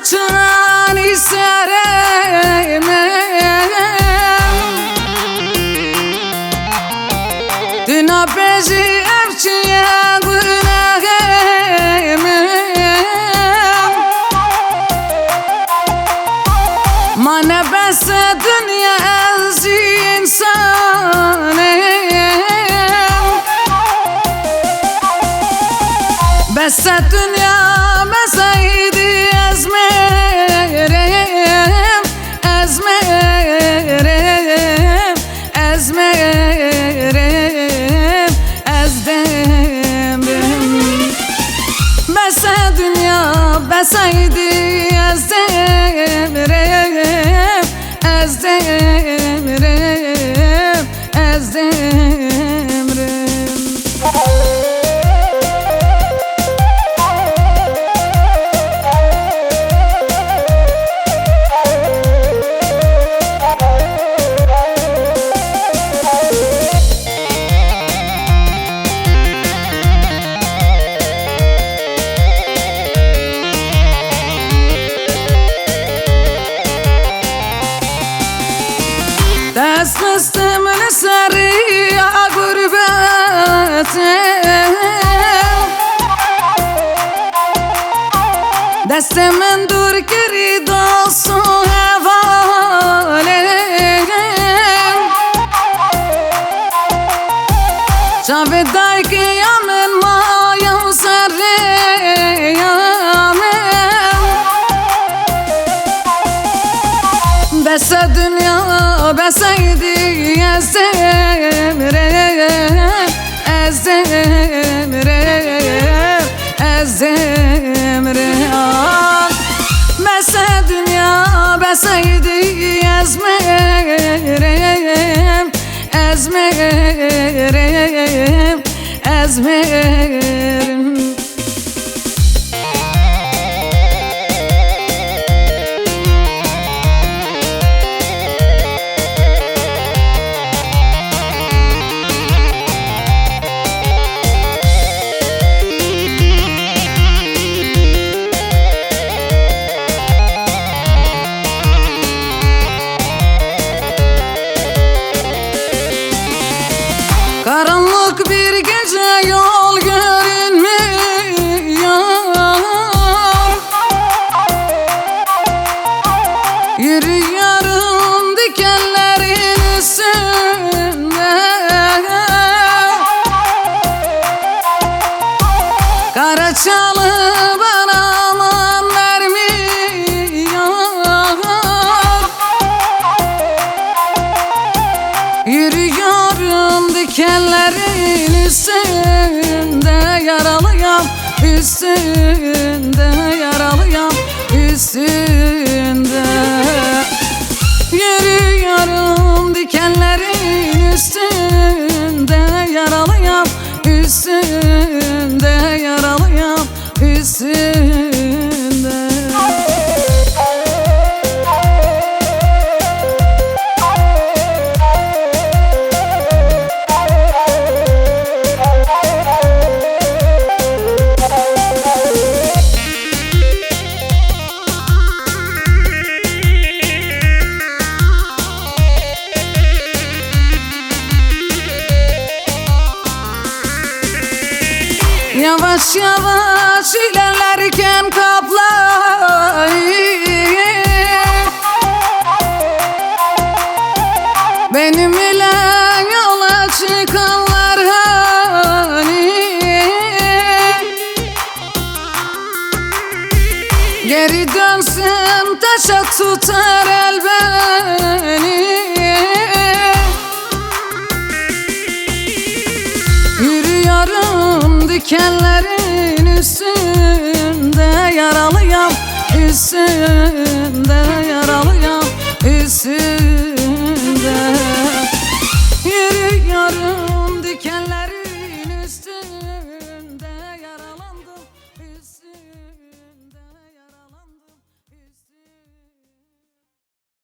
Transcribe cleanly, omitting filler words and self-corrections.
açan isterim. Düna bezi evçiye günahım. Mane bese dünya ez insanım. Bese dünya mesaydi ezmerim. Ezmerim, ezmerim, ezderim. Bese dünya besaydi ezderim. Ezderim, ezderim. Dest kıstım sarıya gurbetim. Destimin dur geri dolsun hevalim. Çaveday kıyamen mayam sarıyamem. Bese dünya beseydi ezderim. Ezderim, ezderim. Bese dünya beseydi ezmerim. Ezmerim, ezmerim. Karanlık bir gece yol görünmüyor. Yürüyorum dikenlerin üstünde. Karaçalı bana aman vermiyor. Yürüyorum dikenlerin üstünde, yaralıyam üstünde, yaralıyam üstünde. Yürüyorum dikenlerin üstünde, yaralıyam üstünde, yaralıyam üstünde. Yavaş yavaş ilerlerken kaplayı benim ile yola çıkanlar hani. Geri dönsün taşa tutar el beni. Yürüyorum dikenlerin üstünde, yaralıyam üstünde, yaralıyam üstünde.